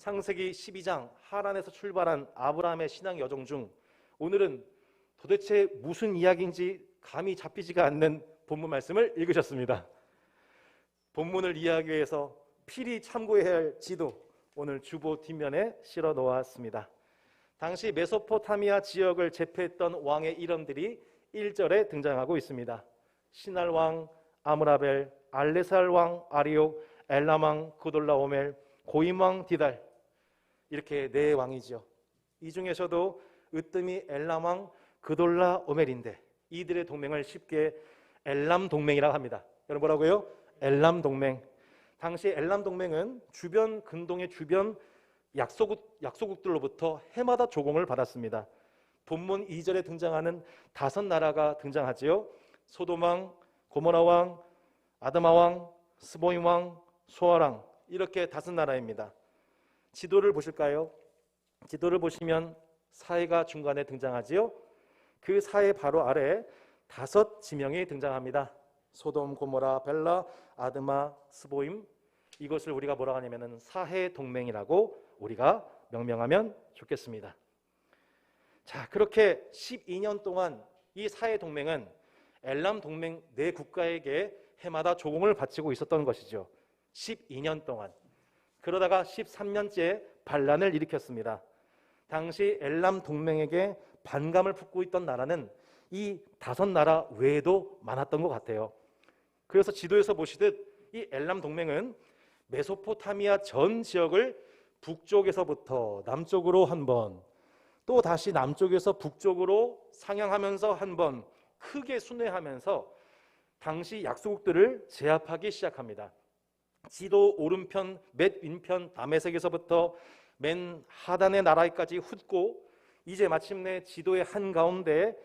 창세기 12장 하란에서 출발한 아브라함의 신앙 여정 중 오늘은 도대체 무슨 이야기인지 감이 잡히지가 않는 본문 말씀을 읽으셨습니다. 본문을 이해하기 위해서 필히 참고해야 할 지도 오늘 주보 뒷면에 실어 놓았습니다. 당시 메소포타미아 지역을 제패했던 왕의 이름들이 1절에 등장하고 있습니다. 시날 왕 아므라벨, 알레살 왕 아리옥, 엘람 왕 그돌라오멜, 고임 왕 디달, 이렇게 네 왕이죠. 이 중에서도 으뜸이 엘람 왕 그돌라오멜인데 이들의 동맹을 쉽게 엘람 동맹이라고 합니다. 여러분 뭐라고요? 엘람 동맹. 당시 엘람 동맹은 주변 근동의 주변 약소국들로부터 해마다 조공을 받았습니다. 본문 2절에 등장하는 5나라가 등장하지요. 소돔 왕, 고모라 왕, 아드마 왕, 스보임 왕, 소아 왕, 이렇게 5나라입니다. 지도를 보실까요? 지도를 보시면 사해가 중간에 등장하지요. 그 사해 바로 아래 5 지명이 등장합니다. 소돔, 고모라, 벨라, 아드마, 스보임. 이것을 우리가 뭐라고 하냐면 사해 동맹이라고 우리가 명명하면 좋겠습니다. 자, 그렇게 12년 동안 이 사해 동맹은 엘람 동맹 네 국가에게 해마다 조공을 바치고 있었던 것이죠. 12년 동안. 그러다가 13년째 반란을 일으켰습니다. 당시 엘람 동맹에게 반감을 품고 있던 나라는 이 5나라 외에도 많았던 것 같아요. 그래서 지도에서 보시듯 이 엘람 동맹은 메소포타미아 전 지역을 북쪽에서부터 남쪽으로 한 번, 또 다시 남쪽에서 북쪽으로 상향하면서 한 번 크게 순회하면서 당시 약소국들을 제압하기 시작합니다. 지도 오른편 맨 왼편 다메섹에서부터 맨 하단의 나라에까지 훑고 이제 마침내 지도의 한가운데,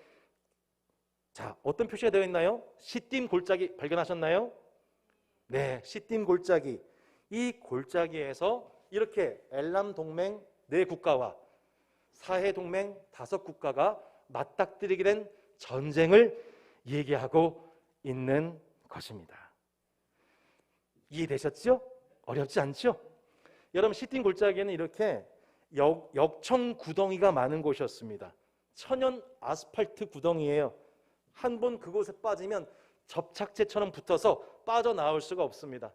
자, 어떤 표시가 되어 있나요? 시딤 골짜기 발견하셨나요? 네, 시딤 골짜기. 이 골짜기에서 이렇게 엘람 동맹 4국가와 사해 동맹 5국가가 맞닥뜨리게 된 전쟁을 얘기하고 있는 것입니다. 이해되셨죠? 어렵지 않죠? 여러분, 시딤 골짜기에는 이렇게 역청 구덩이가 많은 곳이었습니다. 천연 아스팔트 구덩이에요. 한 번 그곳에 빠지면 접착제처럼 붙어서 빠져나올 수가 없습니다.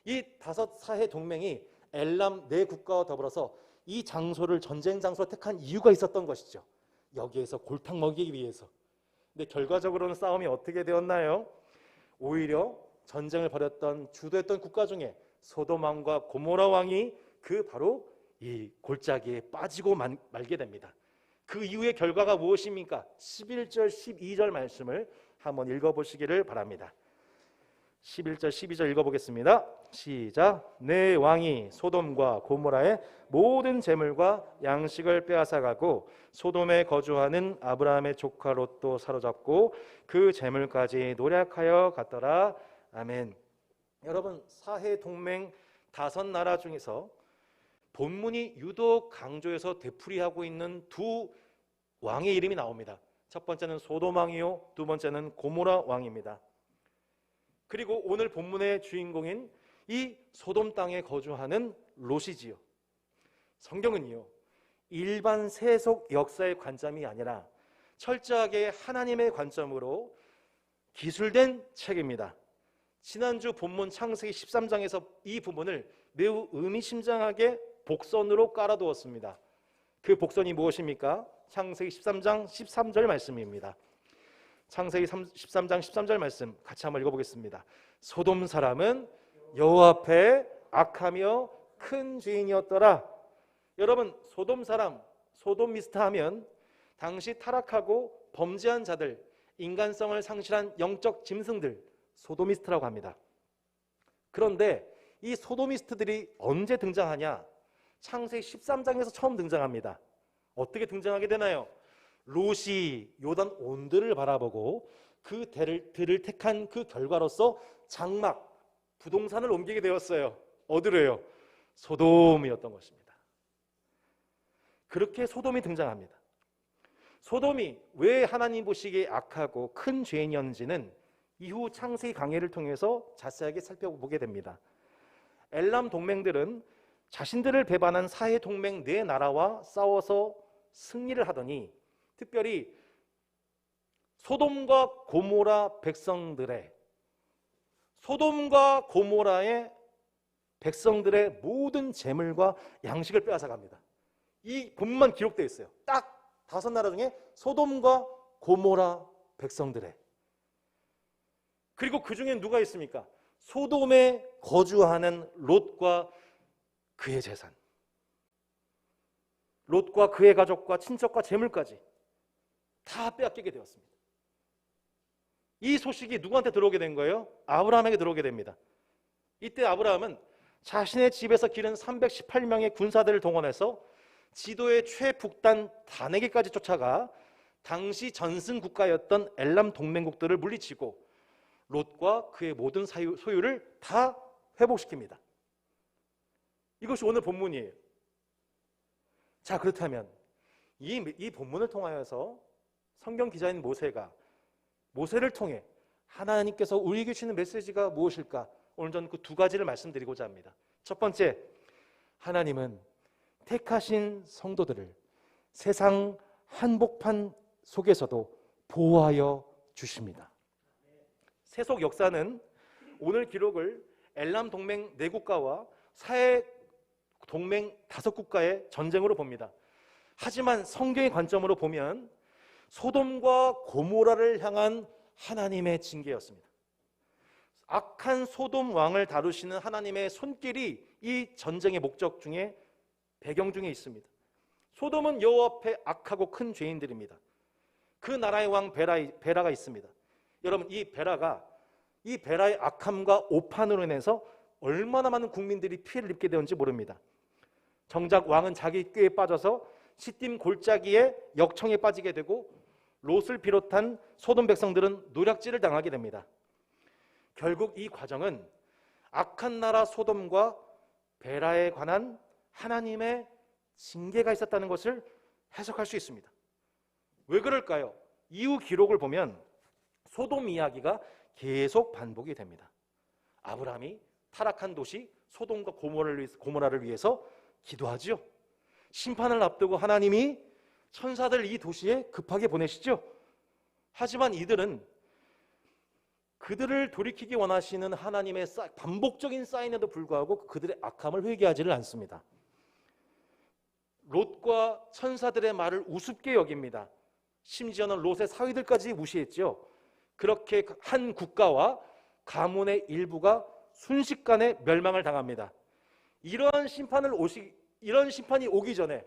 이 5 사해 동맹이 엘람 4국가와 더불어서 이 장소를 전쟁 장소로 택한 이유가 있었던 것이죠. 여기에서 골탕 먹이기 위해서. 근데 결과적으로는 싸움이 어떻게 되었나요? 오히려 전쟁을 벌였던 주도했던 국가 중에 소돔 왕과 고모라 왕이 그 바로 이 골짜기에 빠지고 말게 됩니다. 그 이후의 결과가 무엇입니까? 11절 12절 말씀을 한번 읽어보시기를 바랍니다. 11절 12절 읽어보겠습니다. 시작. 내 왕이 소돔과 고모라의 모든 재물과 양식을 빼앗아가고 소돔에 거주하는 아브라함의 조카 롯도 사로잡고 그 재물까지 노략하여 갔더라. 아멘. 여러분, 사해 동맹 5나라 중에서 본문이 유독 강조해서 되풀이하고 있는 2 왕의 이름이 나옵니다. 첫 번째는 소돔 왕이요, 2번째는 고모라 왕입니다. 그리고 오늘 본문의 주인공인 이 소돔 땅에 거주하는 롯이지요. 성경은요, 일반 세속 역사의 관점이 아니라 철저하게 하나님의 관점으로 기술된 책입니다. 지난주 본문 창세기 13장에서 이 부분을 매우 의미심장하게 복선으로 깔아두었습니다. 그 복선이 무엇입니까? 창세기 13장 13절 말씀입니다. 창세기 13장 13절 말씀 같이 한번 읽어보겠습니다. 소돔 사람은 여호와 앞에 악하며 큰 죄인이었더라. 여러분, 소돔 사람, 소돔미스트 하면 당시 타락하고 범죄한 자들, 인간성을 상실한 영적 짐승들, 소도미스트라고 합니다. 그런데 이 소도미스트들이 언제 등장하냐? 창세기 13장에서 처음 등장합니다. 어떻게 등장하게 되나요? 롯이 요단 온들을 바라보고 그 들을 택한 그 결과로서 장막, 부동산을 옮기게 되었어요. 어디로요? 소돔이었던 것입니다. 그렇게 소돔이 등장합니다. 소돔이 왜 하나님 보시기에 악하고 큰 죄인이었는지는 이후 창세기 강해를 통해서 자세하게 살펴보게 됩니다. 엘람 동맹들은 자신들을 배반한 사해 동맹 네 나라와 싸워서 승리를 하더니 특별히 소돔과 고모라 백성들의 모든 재물과 양식을 빼앗아갑니다. 이 본문만 기록되어 있어요. 딱 5나라 중에 소돔과 고모라 백성들의. 그리고 그 중에 누가 있습니까? 소돔에 거주하는 롯과 그의 재산, 롯과 그의 가족과 친척과 재물까지 다 빼앗기게 되었습니다. 이 소식이 누구한테 들어오게 된 거예요? 아브라함에게 들어오게 됩니다. 이때 아브라함은 자신의 집에서 기른 318명의 군사들을 동원해서 지도의 최북단 단에게까지 쫓아가 당시 전승 국가였던 엘람 동맹국들을 물리치고 롯과 그의 모든 소유를 다 회복시킵니다. 이것이 오늘 본문이에요. 자, 그렇다면 이 본문을 통하여서 성경 기자인 모세를 통해 하나님께서 우리에게 주시는 메시지가 무엇일까? 오늘 저는 그 2가지를 말씀드리고자 합니다. 첫 번째, 하나님은 택하신 성도들을 세상 한복판 속에서도 보호하여 주십니다. 세속 역사는 오늘 기록을 엘람 동맹 4국가와 사해 동맹 5국가의 전쟁으로 봅니다. 하지만 성경의 관점으로 보면 소돔과 고모라를 향한 하나님의 징계였습니다. 악한 소돔 왕을 다루시는 하나님의 손길이 이 전쟁의 목적 중에 배경 중에 있습니다. 소돔은 여호와 앞에 악하고 큰 죄인들입니다. 그 나라의 왕 베라가 있습니다. 여러분, 이 베라의 악함과 오판으로 인해서 얼마나 많은 국민들이 피해를 입게 되었는지 모릅니다. 정작 왕은 자기 꾀에 빠져서 시딤 골짜기에 역청에 빠지게 되고 롯을 비롯한 소돔 백성들은 노략질을 당하게 됩니다. 결국 이 과정은 악한 나라 소돔과 베라에 관한 하나님의 징계가 있었다는 것을 해석할 수 있습니다. 왜 그럴까요? 이후 기록을 보면 소돔 이야기가 계속 반복이 됩니다. 아브라함이 타락한 도시 소돔과 고모라를 위해서 기도하지요. 심판을 앞두고 하나님이 천사들 이 도시에 급하게 보내시죠. 하지만 이들은 그들을 돌이키기 원하시는 하나님의 반복적인 사인에도 불구하고 그들의 악함을 회개하지를 않습니다. 롯과 천사들의 말을 우습게 여깁니다. 심지어는 롯의 사위들까지 무시했죠. 그렇게 한 국가와 가문의 일부가 순식간에 멸망을 당합니다. 이러한 심판이 오기 전에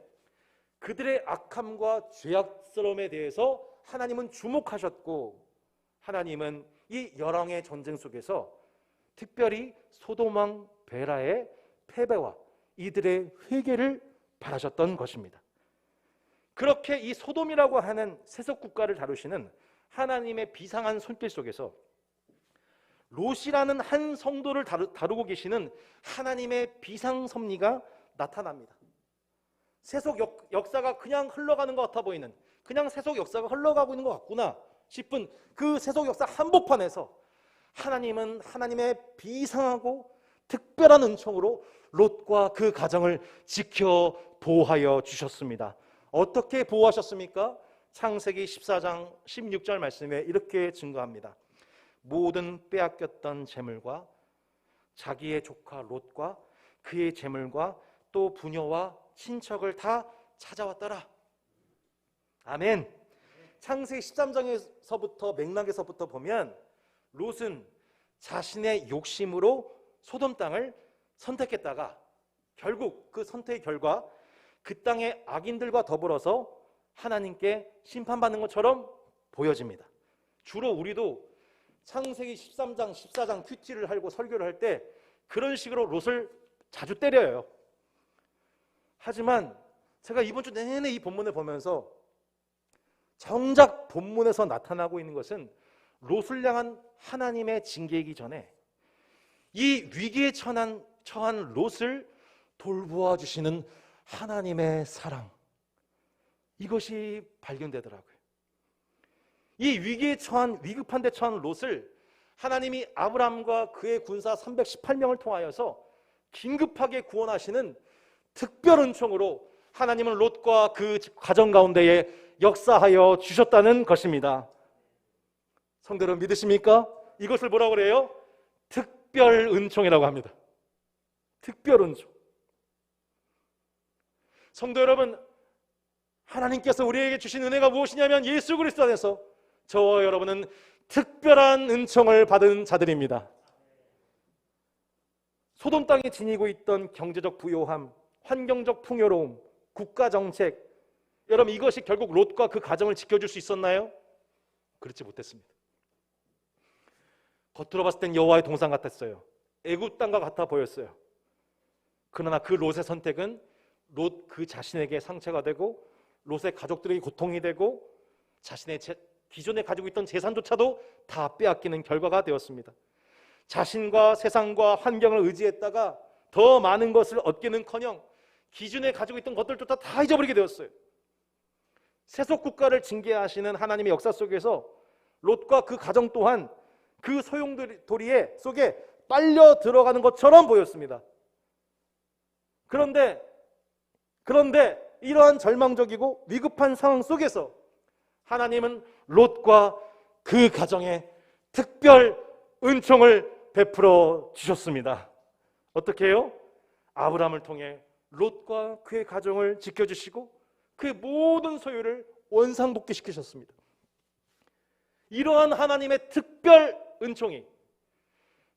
그들의 악함과 죄악스러움에 대해서 하나님은 주목하셨고, 하나님은 이 열왕의 전쟁 속에서 특별히 소돔 왕 베라의 패배와 이들의 회개를 바라셨던 것입니다. 그렇게 이 소돔이라고 하는 세속 국가를 다루시는 하나님의 비상한 손길 속에서 롯이라는 한 성도를 다루고 계시는 하나님의 비상섭리가 나타납니다. 세속 역사가 그냥 흘러가는 것 같아 보이는, 그냥 세속 역사가 흘러가고 있는 것 같구나 싶은 그 세속 역사 한복판에서 하나님은 하나님의 비상하고 특별한 은총으로 롯과 그 가정을 지켜 보호하여 주셨습니다. 어떻게 보호하셨습니까? 창세기 14장 16절 말씀에 이렇게 증거합니다. 모든 빼앗겼던 재물과 자기의 조카 롯과 그의 재물과 또 부녀와 친척을 다 찾아왔더라. 아멘. 창세기 13장에서부터 맥락에서부터 보면 롯은 자신의 욕심으로 소돔 땅을 선택했다가 결국 그 선택의 결과 그 땅의 악인들과 더불어서 하나님께 심판받는 것처럼 보여집니다. 주로 우리도 창세기 13장, 14장 큐티를 하고 설교를 할 때 그런 식으로 롯을 자주 때려요. 하지만 제가 이번 주 내내 이 본문을 보면서 정작 본문에서 나타나고 있는 것은 롯을 향한 하나님의 징계이기 전에 이 위기에 처한 롯을 돌보아 주시는 하나님의 사랑, 이것이 발견되더라고요. 이 위급한 데 처한 롯을 하나님이 아브라함과 그의 군사 318명을 통하여서 긴급하게 구원하시는 특별 은총으로 하나님은 롯과 그 가정 가운데에 역사하여 주셨다는 것입니다. 성도 여러분 믿으십니까? 이것을 뭐라고 그래요? 특별 은총이라고 합니다. 특별 은총. 성도 여러분, 하나님께서 우리에게 주신 은혜가 무엇이냐면 예수 그리스도 안에서 저와 여러분은 특별한 은총을 받은 자들입니다. 소돔 땅에 지니고 있던 경제적 부요함, 환경적 풍요로움, 국가정책, 여러분 이것이 결국 롯과 그 가정을 지켜줄 수 있었나요? 그렇지 못했습니다. 겉으로 봤을 땐 여호와의 동산 같았어요. 애굽 땅과 같아 보였어요. 그러나 그 롯의 선택은 롯 그 자신에게 상처가 되고 롯의 가족들에게 고통이 되고 자신의 기존에 가지고 있던 재산조차도 다 빼앗기는 결과가 되었습니다. 자신과 세상과 환경을 의지했다가 더 많은 것을 얻기는커녕 기존에 가지고 있던 것들조차 다 잊어버리게 되었어요. 세속 국가를 징계하시는 하나님의 역사 속에서 롯과 그 가정 또한 그 소용돌이 속에 빨려 들어가는 것처럼 보였습니다. 그런데 이러한 절망적이고 위급한 상황 속에서 하나님은 롯과 그 가정에 특별 은총을 베풀어 주셨습니다. 어떻게 해요? 아브라함을 통해 롯과 그의 가정을 지켜주시고 그의 모든 소유를 원상복귀시키셨습니다. 이러한 하나님의 특별 은총이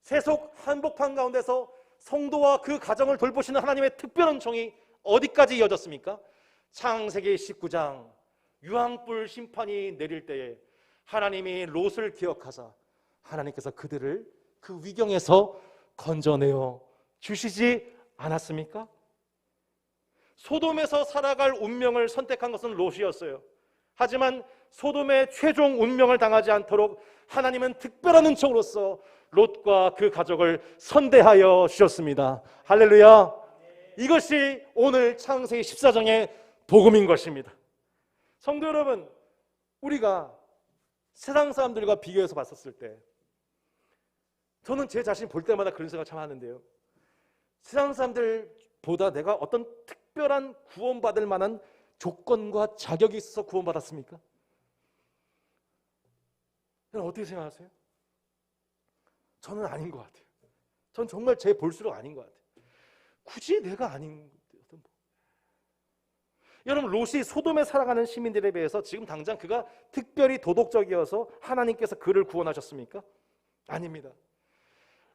세속 한복판 가운데서 성도와 그 가정을 돌보시는 하나님의 특별 은총이 어디까지 이어졌습니까? 창세기 19장 유황불 심판이 내릴 때에 하나님이 롯을 기억하사 하나님께서 그들을 그 위경에서 건져내어 주시지 않았습니까? 소돔에서 살아갈 운명을 선택한 것은 롯이었어요. 하지만 소돔의 최종 운명을 당하지 않도록 하나님은 특별한 은총으로서 롯과 그 가족을 선대하여 주셨습니다. 할렐루야. 이것이 오늘 창세기 14장의 복음인 것입니다. 성도 여러분, 우리가 세상 사람들과 비교해서 봤었을 때 저는 제 자신 볼 때마다 그런 생각 참 하는데요. 세상 사람들보다 내가 어떤 특별한 구원받을 만한 조건과 자격이 있어서 구원받았습니까? 여러분 어떻게 생각하세요? 저는 아닌 것 같아요. 전 정말 제 볼수록 아닌 것 같아요. 굳이 내가 아닌 뭐. 여러분 롯이 소돔에 살아가는 시민들에 비해서 지금 당장 그가 특별히 도덕적이어서 하나님께서 그를 구원하셨습니까? 아닙니다.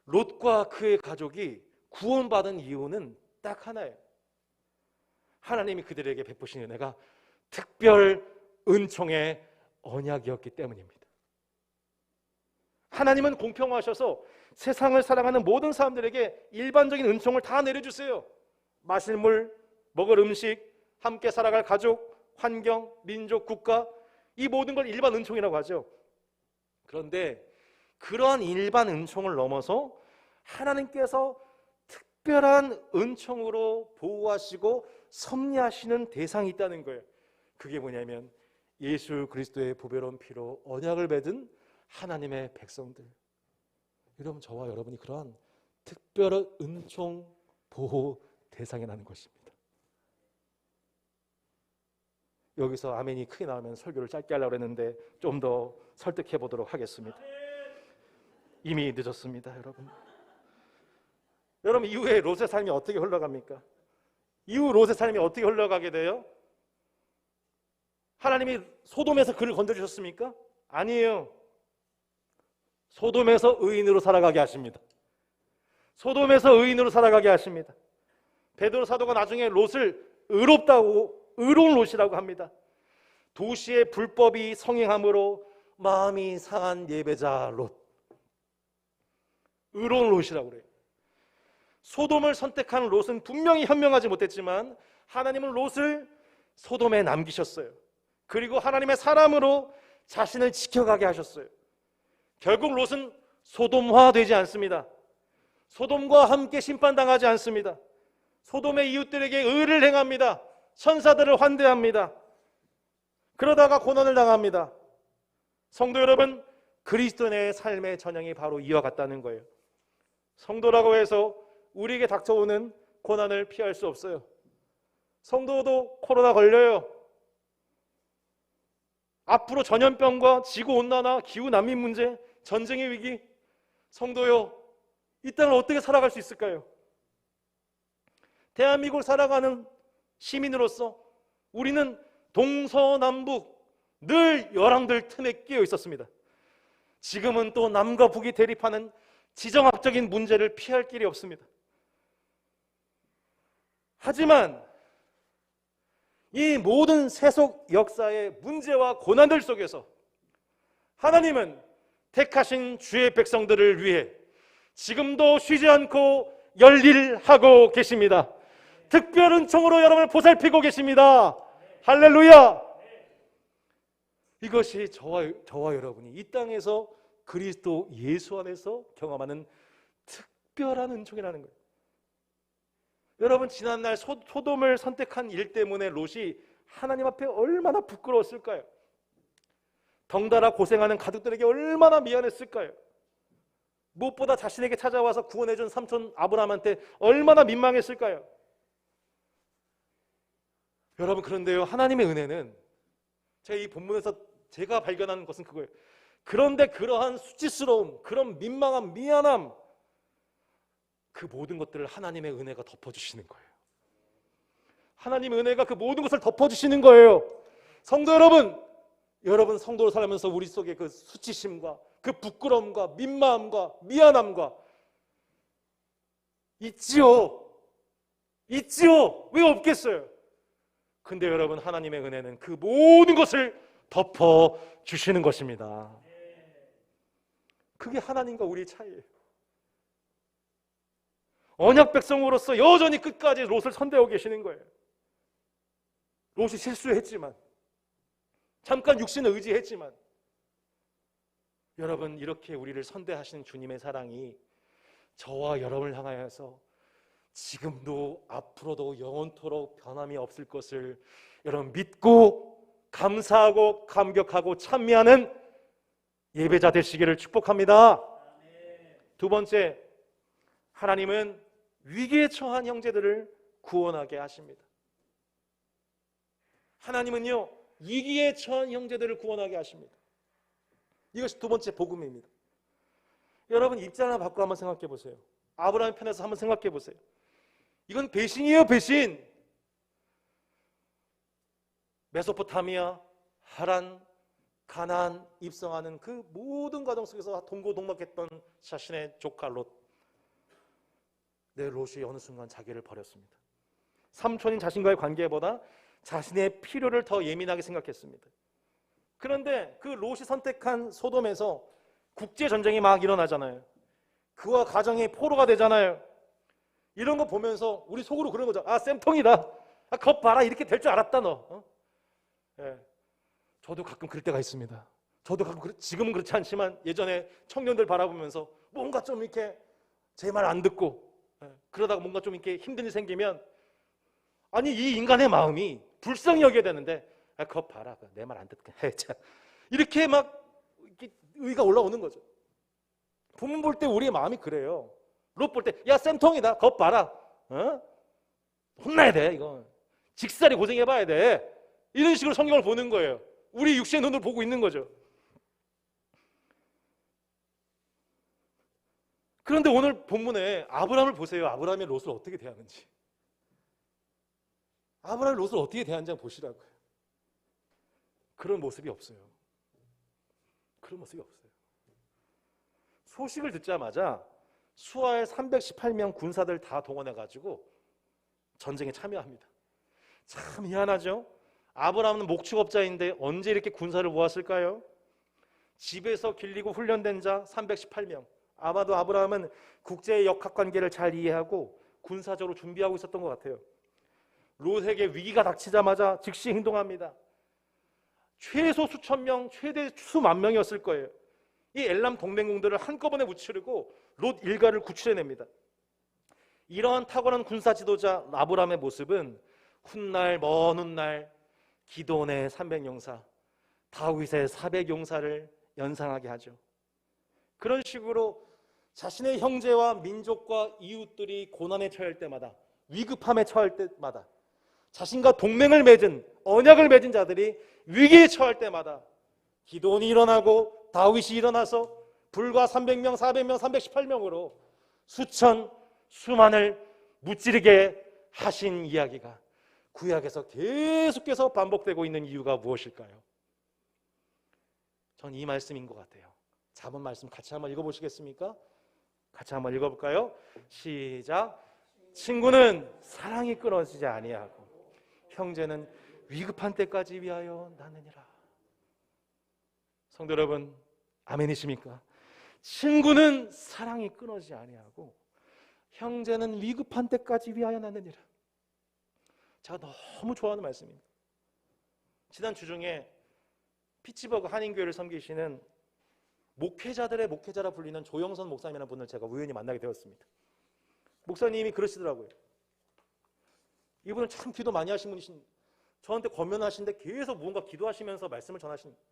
롯과 그의 가족이 구원받은 이유는 딱 하나예요. 하나님이 그들에게 베푸신 은혜가 특별 은총의 언약이었기 때문입니다. 하나님은 공평하셔서 세상을 살아가는 모든 사람들에게 일반적인 은총을 다 내려주세요. 마실 물, 먹을 음식, 함께 살아갈 가족, 환경, 민족, 국가, 이 모든 걸 일반 은총이라고 하죠. 그런데 그러한 일반 은총을 넘어서 하나님께서 특별한 은총으로 보호하시고 섭리하시는 대상이 있다는 거예요. 그게 뭐냐면 예수 그리스도의 보배로운 피로 언약을 맺은 하나님의 백성들. 여러분 저와 여러분이 그러한 특별한 은총 보호 대상에 나는 것입니다. 여기서 아멘이 크게 나오면 설교를 짧게 하려고 했는데 좀 더 설득해 보도록 하겠습니다. 이미 늦었습니다, 여러분. 여러분 이후에 롯의 삶이 어떻게 흘러갑니까? 이후 롯의 삶이 어떻게 흘러가게 돼요? 하나님이 소돔에서 그를 건져주셨습니까? 아니에요. 소돔에서 의인으로 살아가게 하십니다. 소돔에서 의인으로 살아가게 하십니다. 베드로 사도가 나중에 롯을 의로운 롯이라고 합니다. 도시의 불법이 성행함으로 마음이 상한 예배자 롯. 의로운 롯이라고 그래요. 소돔을 선택한 롯은 분명히 현명하지 못했지만 하나님은 롯을 소돔에 남기셨어요. 그리고 하나님의 사람으로 자신을 지켜가게 하셨어요. 결국 롯은 소돔화되지 않습니다. 소돔과 함께 심판당하지 않습니다. 소돔의 이웃들에게 의를 행합니다. 천사들을 환대합니다. 그러다가 고난을 당합니다. 성도 여러분, 그리스도인의 삶의 전형이 바로 이와 같다는 거예요. 성도라고 해서 우리에게 닥쳐오는 고난을 피할 수 없어요. 성도도 코로나 걸려요. 앞으로 전염병과 지구온난화, 기후난민 문제, 전쟁의 위기, 성도요, 이 땅을 어떻게 살아갈 수 있을까요? 대한민국을 살아가는 시민으로서 우리는 동서남북 늘 열왕들 틈에 끼어 있었습니다. 지금은 또 남과 북이 대립하는 지정학적인 문제를 피할 길이 없습니다. 하지만 이 모든 세속 역사의 문제와 고난들 속에서 하나님은 택하신 주의 백성들을 위해 지금도 쉬지 않고 열일하고 계십니다. 특별 은총으로 여러분을 보살피고 계십니다. 할렐루야! 이것이 저와 여러분이 이 땅에서 그리스도 예수 안에서 경험하는 특별한 은총이라는 거예요. 여러분, 지난날 소돔을 선택한 일 때문에 롯이 하나님 앞에 얼마나 부끄러웠을까요? 덩달아 고생하는 가족들에게 얼마나 미안했을까요? 무엇보다 자신에게 찾아와서 구원해준 삼촌 아브라함한테 얼마나 민망했을까요? 여러분, 그런데요, 하나님의 은혜는 제가 이 본문에서 제가 발견하는 것은 그거예요. 그런데 그러한 수치스러움, 그런 민망함, 미안함, 그 모든 것들을 하나님의 은혜가 덮어주시는 거예요. 하나님의 은혜가 그 모든 것을 덮어주시는 거예요. 성도 여러분, 여러분 성도로 살면서 우리 속에 그 수치심과 그 부끄러움과 민망함과 미안함과 있지요. 왜 없겠어요? 근데 여러분, 하나님의 은혜는 그 모든 것을 덮어주시는 것입니다. 그게 하나님과 우리의 차이예요. 언약 백성으로서 여전히 끝까지 롯을 선대하고 계시는 거예요. 롯이 실수했지만, 잠깐 육신을 의지했지만, 여러분, 이렇게 우리를 선대하시는 주님의 사랑이 저와 여러분을 향하여서 지금도 앞으로도 영원토록 변함이 없을 것을 여러분 믿고 감사하고 감격하고 찬미하는 예배자 되시기를 축복합니다. 두 번째, 하나님은 위기에 처한 형제들을 구원하게 하십니다. 하나님은요, 위기에 처한 형제들을 구원하게 하십니다. 이것이 두 번째 복음입니다. 여러분, 입장을 바꿔 한번 생각해 보세요. 아브라함 편에서 한번 생각해 보세요. 이건 배신이에요, 배신. 메소포타미아, 하란, 가나안 입성하는 그 모든 과정 속에서 동고동락했던 자신의 조카 롯. 롯이 어느 순간 자기를 버렸습니다. 삼촌인 자신과의 관계보다 자신의 필요를 더 예민하게 생각했습니다. 그런데 그 롯이 선택한 소돔에서 국제전쟁이 막 일어나잖아요. 그와 가정이 포로가 되잖아요. 이런 거 보면서 우리 속으로 그런 거죠. 아, 쌤통이다. 아, 겁 봐라. 이렇게 될 줄 알았다, 너. 예. 저도 가끔 그럴 때가 있습니다. 저도 가끔, 지금은 그렇지 않지만 예전에 청년들 바라보면서 뭔가 좀 이렇게 제 말 안 듣고, 그러다가 뭔가 좀 이렇게 힘든 일이 생기면, 아니, 이 인간의 마음이 불쌍히 여겨야 되는데, 아, 겁 봐라. 내 말 안 듣게. 이렇게 막 이렇게 의가 올라오는 거죠. 본문 볼 때 우리의 마음이 그래요. 롯 볼 때, 야, 쌤통이다. 겁 봐라. 혼나야 돼, 이거. 직살이 고생해봐야 돼. 이런 식으로 성경을 보는 거예요. 우리 육신의 눈으로 보고 있는 거죠. 그런데 오늘 본문에 아브라함을 보세요. 아브라함이 롯을 어떻게 대하는지. 아브라함이 롯을 어떻게 대하는지 한번 보시라고요. 그런 모습이 없어요. 그런 모습이 없어요. 소식을 듣자마자 수하의 318명 군사들 다 동원해가지고 전쟁에 참여합니다. 참 희한하죠? 아브라함은 목축업자인데 언제 이렇게 군사를 모았을까요? 집에서 길리고 훈련된 자 318명. 아마도 아브라함은 국제의 역학관계를 잘 이해하고 군사적으로 준비하고 있었던 것 같아요. 롯에게 위기가 닥치자마자 즉시 행동합니다. 최소 수천 명, 최대 수만 명이었을 거예요. 이 엘람 동맹군들을 한꺼번에 무찌르고 롯 일가를 구출해냅니다. 이러한 탁월한 군사 지도자 아브라함의 모습은 훗날 먼 훗날 기드온의 300용사, 다윗의 400용사를 연상하게 하죠. 그런 식으로 자신의 형제와 민족과 이웃들이 고난에 처할 때마다, 위급함에 처할 때마다 자신과 동맹을 맺은, 언약을 맺은 자들이 위기에 처할 때마다 기도원이 일어나고 다윗이 일어나서 불과 300명, 400명, 318명으로 수천, 수만을 무찌르게 하신 이야기가 구약에서 계속해서 반복되고 있는 이유가 무엇일까요? 전 이 말씀인 것 같아요. 잡은 말씀 같이 한번 읽어보시겠습니까? 같이 한번 읽어볼까요? 시작. 친구는 사랑이 끊어지지 아니하고 형제는 위급한 때까지 위하여 나느니라. 성도 여러분, 아멘이십니까? 친구는 사랑이 끊어지지 아니하고 형제는 위급한 때까지 위하여 나느니라. 제가 너무 좋아하는 말씀입니다. 지난 주중에 피츠버그 한인교회를 섬기시는 목회자들의 목회자라 불리는 조영선 목사님이라는 분을 제가 우연히 만나게 되었습니다. 목사님이 그러시더라고요. 이분은 참 기도 많이 하신 분이신, 저한테 권면하시는데 계속 무언가 기도하시면서 말씀을 전하십니다.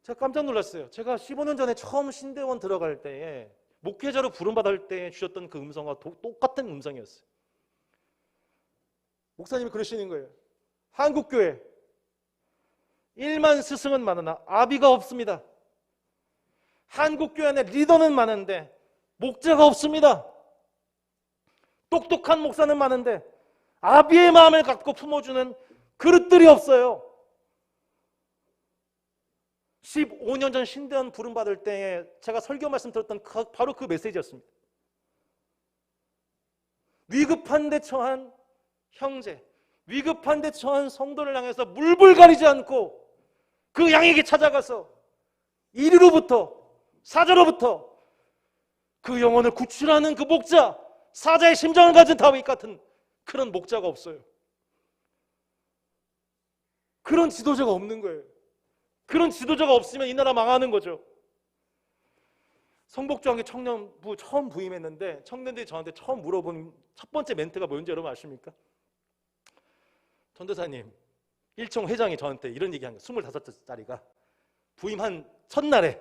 제가 깜짝 놀랐어요. 제가 15년 전에 처음 신대원 들어갈 때에 목회자로 부름받을 때 주셨던 그 음성과 똑같은 음성이었어요. 목사님이 그러시는 거예요. 한국교회 1만 스승은 많으나 아비가 없습니다. 한국교회 안에 리더는 많은데 목자가 없습니다. 똑똑한 목사는 많은데 아비의 마음을 갖고 품어주는 그릇들이 없어요. 15년 전 신대원 부름받을 때에 제가 설교 말씀 들었던 바로 그 메시지였습니다. 위급한 데 처한 형제, 위급한 데 처한 성도를 향해서 물불 가리지 않고 그 양에게 찾아가서 이리로부터, 사자로부터 그 영혼을 구출하는 그 목자, 사자의 심장을 가진 다윗 같은 그런 목자가 없어요. 그런 지도자가 없는 거예요. 그런 지도자가 없으면 이 나라 망하는 거죠. 성복중학교 청년부 처음 부임했는데 청년들이 저한테 처음 물어본 첫 번째 멘트가 뭔지 여러분 아십니까? 전도사님, 일총 회장이 저한테 이런 얘기한 거예요. 25살짜리가 부임한 첫날에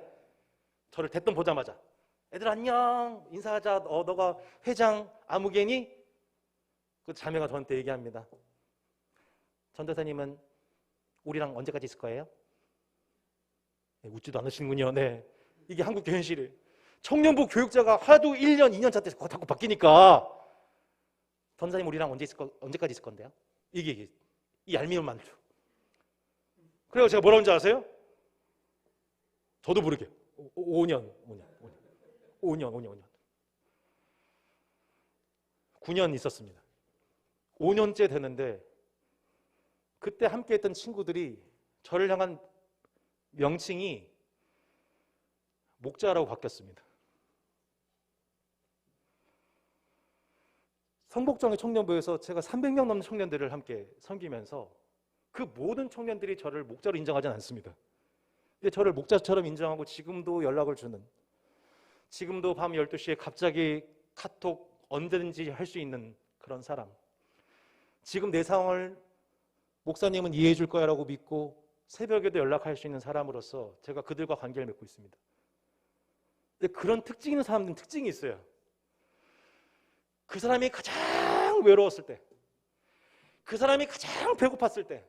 저를 대뜸 보자마자 애들 안녕 인사하자. 너가 회장 아무개니? 그 자매가 저한테 얘기합니다. 전도사님은 우리랑 언제까지 있을 거예요? 네, 웃지도 않으시는군요. 네, 이게 한국 현실이에요. 청년부 교육자가 하도 1년, 2년 차 때 자꾸 바뀌니까 전도사님 우리랑 언제까지 있을 건데요? 이게 이 얄미운 말투. 그래서 제가 뭐라고 하는지 아세요? 저도 모르게 5년 9년 있었습니다. 5년째 되는데 그때 함께했던 친구들이 저를 향한 명칭이 목자라고 바뀌었습니다. 성복정의 청년부에서 제가 300명 넘는 청년들을 함께 섬기면서 그 모든 청년들이 저를 목자로 인정하지 않습니다. 근데 저를 목자처럼 인정하고 지금도 연락을 주는, 지금도 밤 12시에 갑자기 카톡 언제든지 할 수 있는 그런 사람, 지금 내 상황을 목사님은 이해해 줄 거야 라고 믿고 새벽에도 연락할 수 있는 사람으로서 제가 그들과 관계를 맺고 있습니다. 근데 그런 특징 있는 사람들은 특징이 있어요. 그 사람이 가장 외로웠을 때, 그 사람이 가장 배고팠을 때,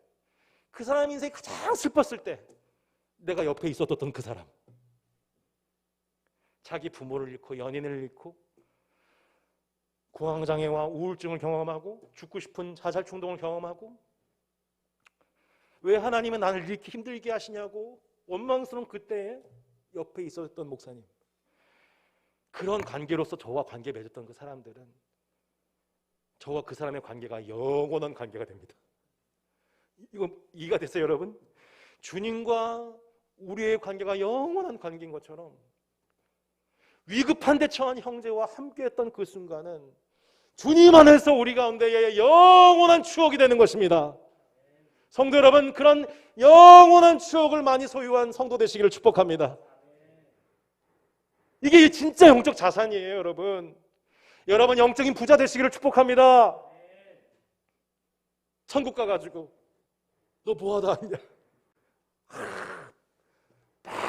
그 사람 인생이 가장 슬펐을 때 내가 옆에 있었던 그 사람, 자기 부모를 잃고 연인을 잃고 공황장애와 우울증을 경험하고 죽고 싶은 자살 충동을 경험하고 왜 하나님은 나를 이렇게 힘들게 하시냐고 원망스러운 그때에 옆에 있었던 목사님, 그런 관계로서 저와 관계 맺었던 그 사람들은 저와 그 사람의 관계가 영원한 관계가 됩니다. 이거 이해가 됐어요, 여러분? 주님과 우리의 관계가 영원한 관계인 것처럼 위급한 데 처한 형제와 함께했던 그 순간은 주님 안에서 우리 가운데에 영원한 추억이 되는 것입니다. 성도 여러분, 그런 영원한 추억을 많이 소유한 성도 되시기를 축복합니다. 이게 진짜 영적 자산이에요, 여러분. 여러분 영적인 부자 되시기를 축복합니다. 천국 가가지고 너 뭐하다 왔냐?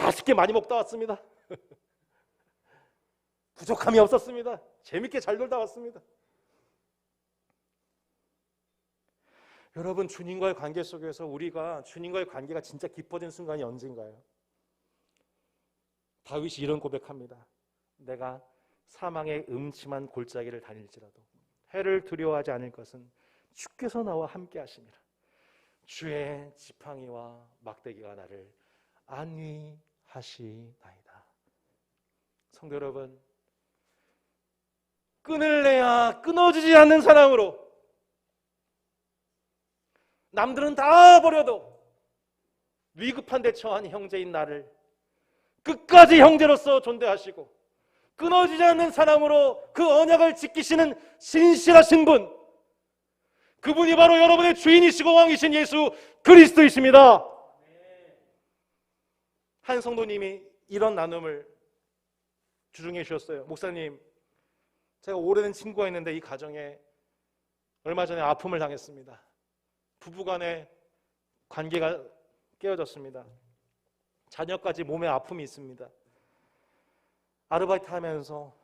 맛있게 많이 먹다 왔습니다. 부족함이 없었습니다. 재밌게 잘 놀다 왔습니다. 여러분, 주님과의 관계 속에서 우리가 주님과의 관계가 진짜 깊어진 순간이 언젠가요? 다윗이 이런 고백합니다. 내가 사망의 음침한 골짜기를 다닐지라도 해를 두려워하지 않을 것은 주께서 나와 함께 하심이라. 주의 지팡이와 막대기가 나를 안위하시나이다. 성도 여러분, 끊을래야 끊어지지 않는 사랑으로 남들은 다 버려도 위급한 데 처한 형제인 나를 끝까지 형제로서 존대하시고 끊어지지 않는 사랑으로 그 언약을 지키시는 신실하신 분, 그분이 바로 여러분의 주인이시고 왕이신 예수 그리스도이십니다. 한 성도님이 이런 나눔을 주중해 주셨어요. 목사님, 제가 오래된 친구가 있는데 이 가정에 얼마 전에 아픔을 당했습니다. 부부간의 관계가 깨어졌습니다. 자녀까지 몸에 아픔이 있습니다. 아르바이트 하면서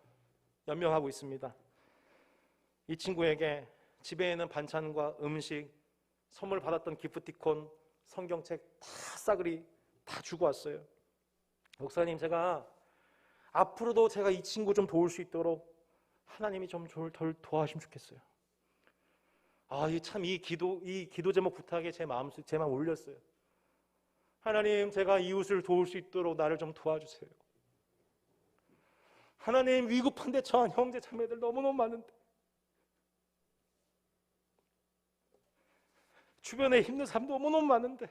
연명하고 있습니다. 이 친구에게 집에 있는 반찬과 음식, 선물 받았던 기프티콘, 성경책 다 싸그리 다 주고 왔어요. 목사님, 제가 앞으로도 제가 이 친구 좀 도울 수 있도록 하나님이 좀 덜 도와주시면 좋겠어요. 이 기도 제목 부탁에 제 마음 울렸어요. 하나님, 제가 이웃을 도울 수 있도록 나를 좀 도와주세요. 하나님, 위급한 데 처한 형제 자매들 너무너무 많은데 주변에 힘든 사람 너무너무 많은데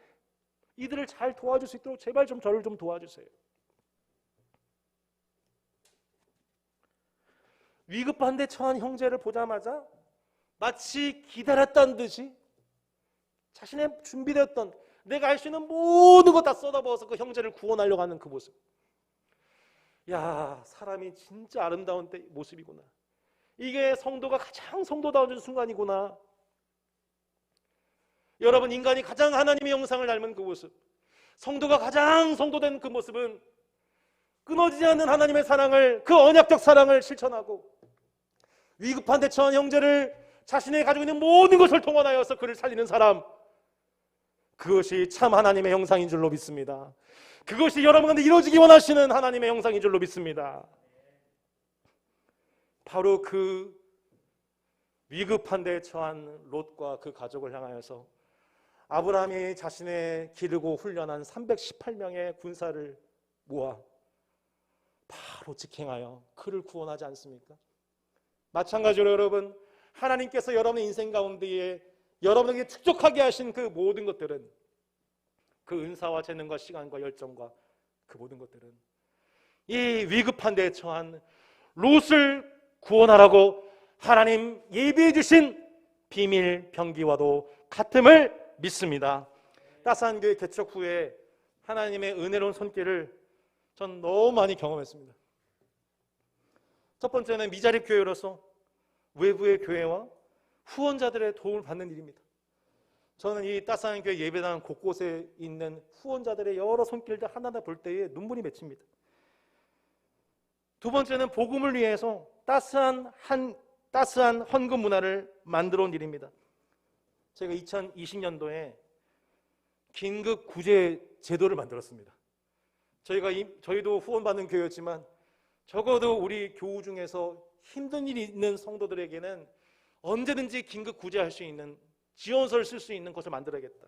이들을 잘 도와줄 수 있도록 제발 좀 저를 좀 도와주세요. 위급한 데 처한 형제를 보자마자 마치 기다렸다는 듯이 자신의 준비되었던 내가 할 수 있는 모든 것 다 쏟아부어서 그 형제를 구원하려고 하는 그 모습. 야, 사람이 진짜 아름다운 모습이구나. 이게 성도가 가장 성도다운 순간이구나. 여러분, 인간이 가장 하나님의 형상을 닮은 그 모습, 성도가 가장 성도된 그 모습은 끊어지지 않는 하나님의 사랑을, 그 언약적 사랑을 실천하고 위급한 데 처한 형제를 자신이 가지고 있는 모든 것을 동원하여서 그를 살리는 사람, 그것이 참 하나님의 형상인 줄로 믿습니다. 그것이 여러분한테 이루어지기 원하시는 하나님의 형상인 줄로 믿습니다. 바로 그 위급한 데 처한 롯과 그 가족을 향하여서 아브라함이 자신의 기르고 훈련한 318명의 군사를 모아 바로 직행하여 그를 구원하지 않습니까? 마찬가지로 여러분, 하나님께서 여러분의 인생 가운데에 여러분에게 축적하게 하신 그 모든 것들은, 그 은사와 재능과 시간과 열정과 그 모든 것들은 이 위급한 데에 처한 롯을 구원하라고 하나님 예비해 주신 비밀 병기와도 같음을 믿습니다. 따스한 교회 개척 후에 하나님의 은혜로운 손길을 전 너무 많이 경험했습니다. 첫 번째는 미자립 교회로서 외부의 교회와 후원자들의 도움을 받는 일입니다. 저는 이 따스한 교회 예배당 곳곳에 있는 후원자들의 여러 손길들 하나하나 볼 때에 눈물이 맺힙니다. 두 번째는 복음을 위해서 따스한 헌금 문화를 만들어 온 일입니다. 제가 2020년도에 긴급 구제 제도를 만들었습니다. 저희도 후원받는 교회였지만 적어도 우리 교우 중에서 힘든 일이 있는 성도들에게는 언제든지 긴급 구제할 수 있는, 지원서를 쓸 수 있는 것을 만들어야겠다.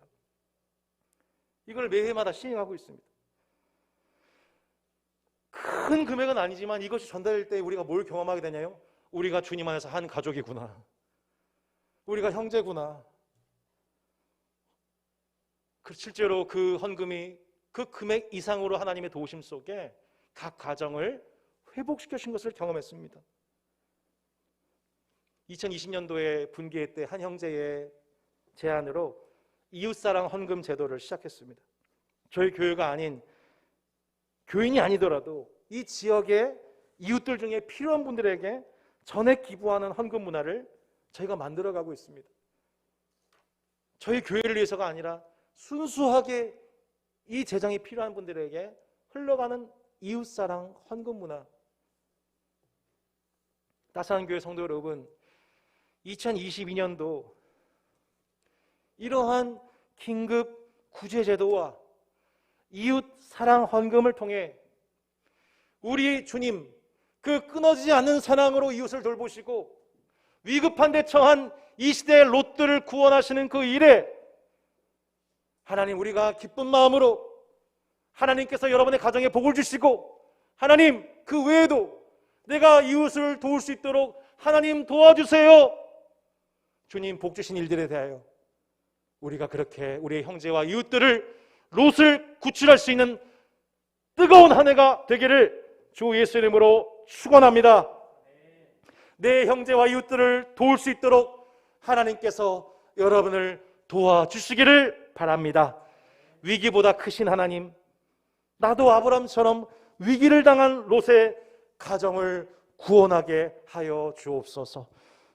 이걸 매해마다 시행하고 있습니다. 큰 금액은 아니지만 이것이 전달될 때 우리가 뭘 경험하게 되냐요? 우리가 주님 안에서 한 가족이구나. 우리가 형제구나. 실제로 그 헌금이 그 금액 이상으로 하나님의 도우심 속에 각 가정을 회복시켜주신 것을 경험했습니다. 2020년도에 분기회 때 한 형제의 제안으로 이웃사랑 헌금 제도를 시작했습니다. 저희 교회가 아닌, 교인이 아니더라도 이 지역의 이웃들 중에 필요한 분들에게 전액 기부하는 헌금 문화를 저희가 만들어가고 있습니다. 저희 교회를 위해서가 아니라 순수하게 이 재정이 필요한 분들에게 흘러가는 이웃사랑 헌금 문화. 따스한 교회 성도 여러분, 2022년도 이러한 긴급 구제제도와 이웃 사랑 헌금을 통해 우리 주님 그 끊어지지 않는 사랑으로 이웃을 돌보시고 위급한 데 처한 이 시대의 롯들을 구원하시는 그 일에 하나님, 우리가 기쁜 마음으로 하나님께서 여러분의 가정에 복을 주시고, 하나님 그 외에도 내가 이웃을 도울 수 있도록 하나님 도와주세요. 주님 복 주신 일들에 대하여 우리가 그렇게 우리의 형제와 이웃들을 롯을 구출할 수 있는 뜨거운 한 해가 되기를 주 예수 이름으로 축원합니다. 내 형제와 이웃들을 도울 수 있도록 하나님께서 여러분을 도와주시기를 바랍니다. 위기보다 크신 하나님, 나도 아브람처럼 위기를 당한 롯의 가정을 구원하게 하여 주옵소서.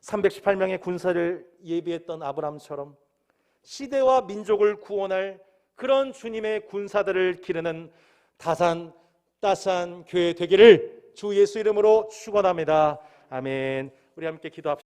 318명의 군사를 예비했던 아브람처럼 시대와 민족을 구원할 그런 주님의 군사들을 기르는 다산 따스한 교회 되기를 주 예수 이름으로 축원합니다. 아멘. 우리 함께 기도합시다.